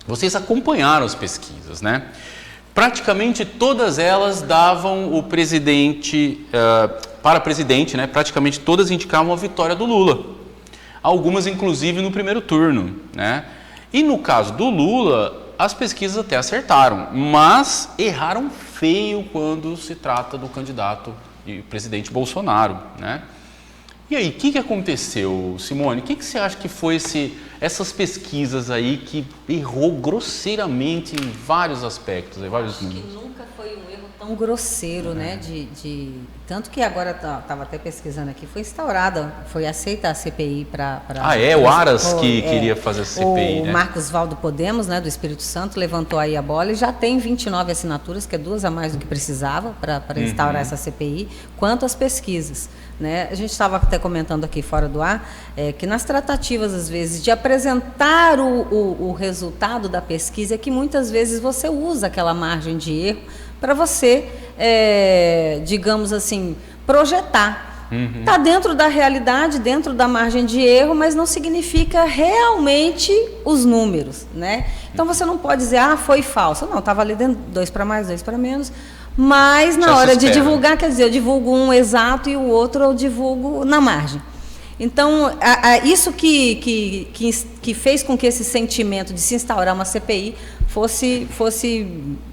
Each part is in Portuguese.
Vocês acompanharam as pesquisas, né? Praticamente todas elas davam o presidente, para presidente, né? Praticamente todas indicavam a vitória do Lula. Algumas, inclusive, no primeiro turno, né? E no caso do Lula, as pesquisas até acertaram, mas erraram feio quando se trata do candidato e presidente Bolsonaro, né? E aí, o que aconteceu, Simone? O que você acha que foi essas pesquisas aí que errou grosseiramente em vários aspectos, em vários números? Acho que nunca foi um erro tão grosseiro, né? Tanto que agora estava até pesquisando aqui, foi instaurada, foi aceita a CPI para... O Aras que queria fazer a CPI, o né? Marcos Valdo Podemos, né, do Espírito Santo, levantou aí a bola e já tem 29 assinaturas, que é 2 a mais do que precisava para instaurar essa CPI, quanto às pesquisas. Né? A gente estava até comentando aqui fora do ar que nas tratativas, às vezes, de apresentar o resultado da pesquisa, é que muitas vezes você usa aquela margem de erro para você, digamos assim, projetar. Está dentro da realidade, dentro da margem de erro, mas não significa realmente os números. Né? Então você não pode dizer, foi falso. Não, estava ali dentro 2 para mais, 2 para menos. Mas na hora de divulgar, quer dizer, eu divulgo um exato e o outro eu divulgo na margem. Então, isso que fez com que esse sentimento de se instaurar uma CPI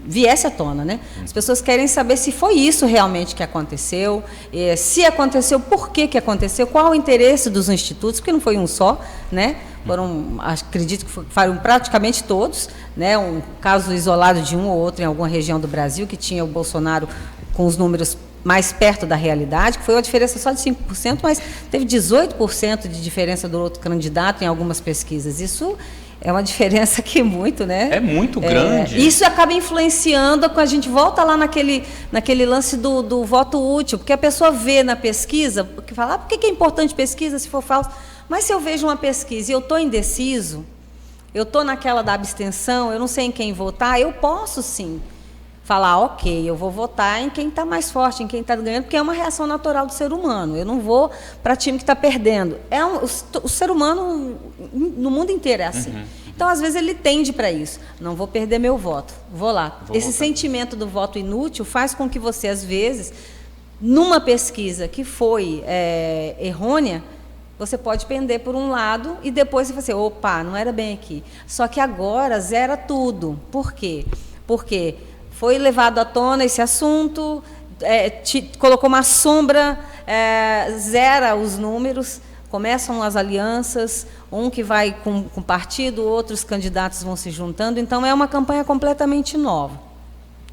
viesse à tona, né? As pessoas querem saber se foi isso realmente que aconteceu, se aconteceu, por que aconteceu, qual o interesse dos institutos, porque não foi um só, né? Acredito que foram praticamente todos, né? Um caso isolado de um ou outro em alguma região do Brasil que tinha o Bolsonaro com os números mais perto da realidade, que foi uma diferença só de 5%, mas teve 18% de diferença do outro candidato em algumas pesquisas. Isso é uma diferença que muito, né? É muito grande. Isso acaba influenciando, quando a gente volta lá naquele lance do voto útil, porque a pessoa vê na pesquisa, porque fala, por que é importante pesquisa se for falso? Mas se eu vejo uma pesquisa e eu estou indeciso, eu estou naquela da abstenção, eu não sei em quem votar, eu posso sim falar, ok, eu vou votar em quem está mais forte, em quem está ganhando, porque é uma reação natural do ser humano. Eu não vou para time que está perdendo. O ser humano, no mundo inteiro, é assim. Então, às vezes, ele tende para isso. Não vou perder meu voto, vou lá. Esse sentimento do voto inútil faz com que você, às vezes, numa pesquisa que foi errônea, você pode pender por um lado e depois você fala assim, opa, não era bem aqui. Só que agora zera tudo. Por quê? Porque foi levado à tona esse assunto, colocou uma sombra, zera os números, começam as alianças, um que vai com partido, outros candidatos vão se juntando. Então, é uma campanha completamente nova.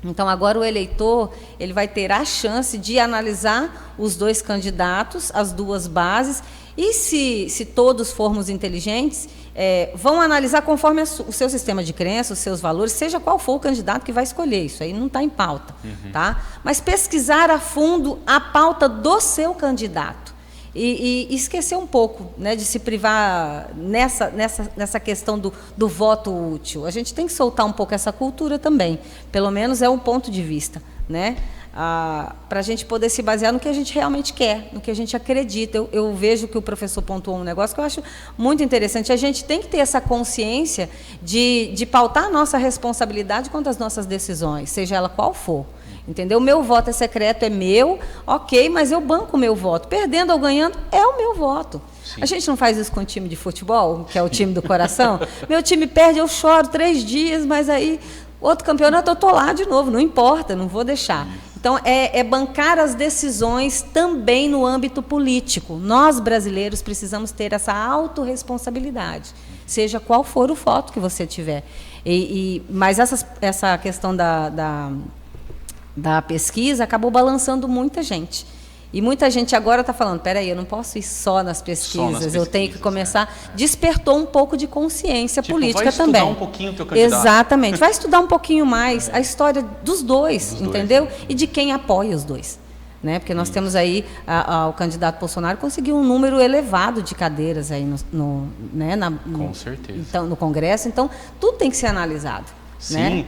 Então, agora o eleitor ele vai ter a chance de analisar os 2 candidatos, as 2 bases, e se todos formos inteligentes, vão analisar conforme o seu sistema de crença, os seus valores, seja qual for o candidato que vai escolher, isso aí não está em pauta. Tá? Mas pesquisar a fundo a pauta do seu candidato e esquecer um pouco, né, de se privar nessa questão do voto útil. A gente tem que soltar um pouco essa cultura também, pelo menos é um ponto de vista, né? Para a gente poder se basear no que a gente realmente quer, no que a gente acredita. Eu vejo que o professor pontuou um negócio que eu acho muito interessante. A gente tem que ter essa consciência de pautar a nossa responsabilidade quanto às nossas decisões, seja ela qual for. Entendeu? O meu voto é secreto, é meu, ok, mas eu banco o meu voto. Perdendo ou ganhando, é o meu voto. Sim. A gente não faz isso com o time de futebol, que é o time do coração? Meu time perde, eu choro 3 dias, mas aí outro campeonato eu estou lá de novo, não importa, não vou deixar. Então, é bancar as decisões também no âmbito político. Nós, brasileiros, precisamos ter essa autorresponsabilidade, seja qual for o voto que você tiver. Mas essa questão da pesquisa acabou balançando muita gente. E muita gente agora está falando, peraí, eu não posso ir só nas pesquisas, eu tenho que começar... Despertou um pouco de consciência política também. Vai estudar um pouquinho o teu candidato. Exatamente, vai estudar um pouquinho mais a história dos dois, entendeu? E de quem apoia os dois. Né? Porque nós temos aí, o candidato Bolsonaro conseguiu um número elevado de cadeiras aí com certeza. Então, no Congresso, então tudo tem que ser analisado. Sim, né?